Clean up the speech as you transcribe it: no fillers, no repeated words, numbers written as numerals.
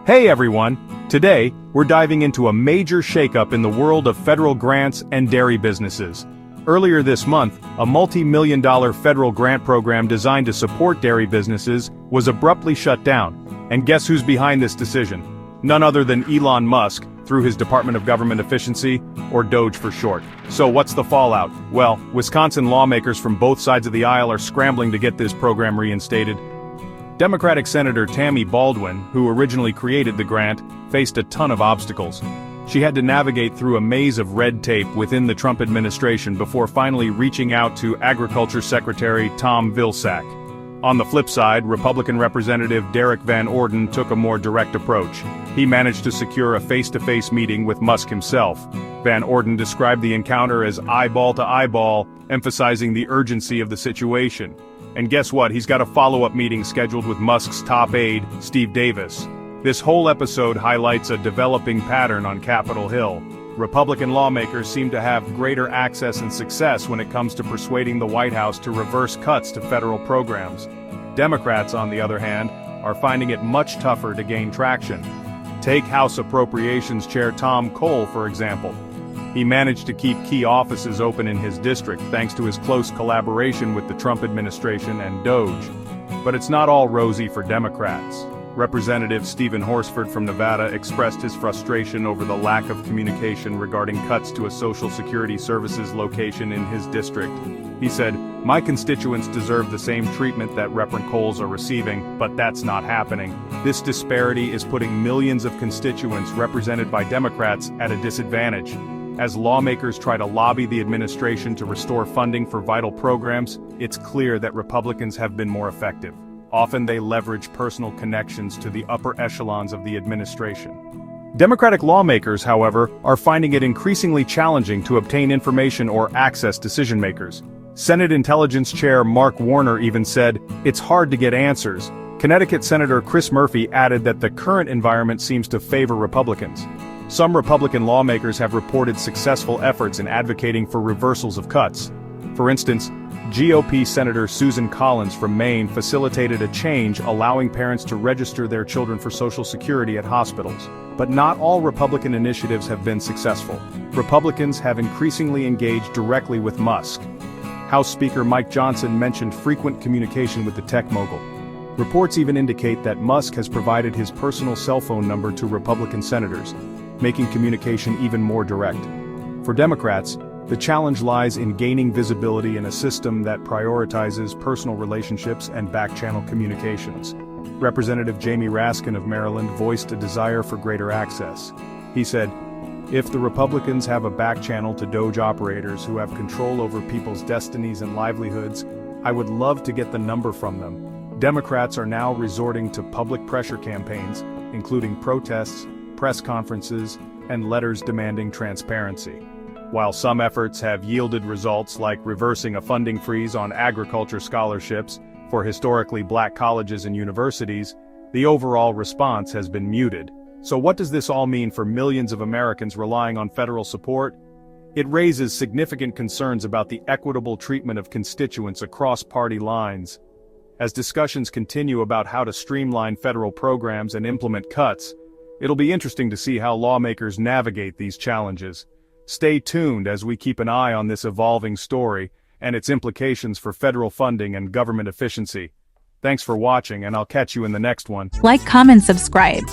Hey everyone! Today, we're diving into a major shakeup in the world of federal grants and dairy businesses. Earlier this month, a multi-million-dollar federal grant program designed to support dairy businesses was abruptly shut down. And guess who's behind this decision? None other than Elon Musk, through his Department of Government Efficiency, or DOGE for short. So what's the fallout? Well, Wisconsin lawmakers from both sides of the aisle are scrambling to get this program reinstated. Democratic Senator Tammy Baldwin, who originally created the grant, faced a ton of obstacles. She had to navigate through a maze of red tape within the Trump administration before finally reaching out to Agriculture Secretary Tom Vilsack. On the flip side, Republican Representative Derrick Van Orden took a more direct approach. He managed to secure a face-to-face meeting with Musk himself. Van Orden described the encounter as eyeball to eyeball, emphasizing the urgency of the situation. And guess what? He's got a follow-up meeting scheduled with Musk's top aide, Steve Davis. This whole episode highlights a developing pattern on Capitol Hill. Republican lawmakers seem to have greater access and success when it comes to persuading the White House to reverse cuts to federal programs. Democrats, on the other hand, are finding it much tougher to gain traction. Take House Appropriations Chair Tom Cole, for example. He managed to keep key offices open in his district thanks to his close collaboration with the Trump administration and DOGE. But it's not all rosy for Democrats. Representative Stephen Horsford from Nevada expressed his frustration over the lack of communication regarding cuts to a Social Security Services location in his district. He said, "My constituents deserve the same treatment that Reverend Coles are receiving, but that's not happening. This disparity is putting millions of constituents represented by Democrats at a disadvantage." As lawmakers try to lobby the administration to restore funding for vital programs, it's clear that Republicans have been more effective. Often they leverage personal connections to the upper echelons of the administration. Democratic lawmakers, however, are finding it increasingly challenging to obtain information or access decision-makers. Senate Intelligence Chair Mark Warner even said, "It's hard to get answers." Connecticut Senator Chris Murphy added that the current environment seems to favor Republicans. Some Republican lawmakers have reported successful efforts in advocating for reversals of cuts. For instance, GOP Senator Susan Collins from Maine facilitated a change allowing parents to register their children for Social Security at hospitals. But not all Republican initiatives have been successful. Republicans have increasingly engaged directly with Musk. House Speaker Mike Johnson mentioned frequent communication with the tech mogul. Reports even indicate that Musk has provided his personal cell phone number to Republican senators, making communication even more direct. For Democrats, the challenge lies in gaining visibility in a system that prioritizes personal relationships and back-channel communications. Representative Jamie Raskin of Maryland voiced a desire for greater access. He said, "If the Republicans have a back channel to DOGE operators who have control over people's destinies and livelihoods, I would love to get the number from them." Democrats are now resorting to public pressure campaigns, including protests, press conferences, and letters demanding transparency. While some efforts have yielded results like reversing a funding freeze on agriculture scholarships for historically black colleges and universities, the overall response has been muted. So what does this all mean for millions of Americans relying on federal support? It raises significant concerns about the equitable treatment of constituents across party lines. As discussions continue about how to streamline federal programs and implement cuts, it'll be interesting to see how lawmakers navigate these challenges. Stay tuned as we keep an eye on this evolving story and its implications for federal funding and government efficiency. Thanks for watching, and I'll catch you in the next one. Like, comment, subscribe.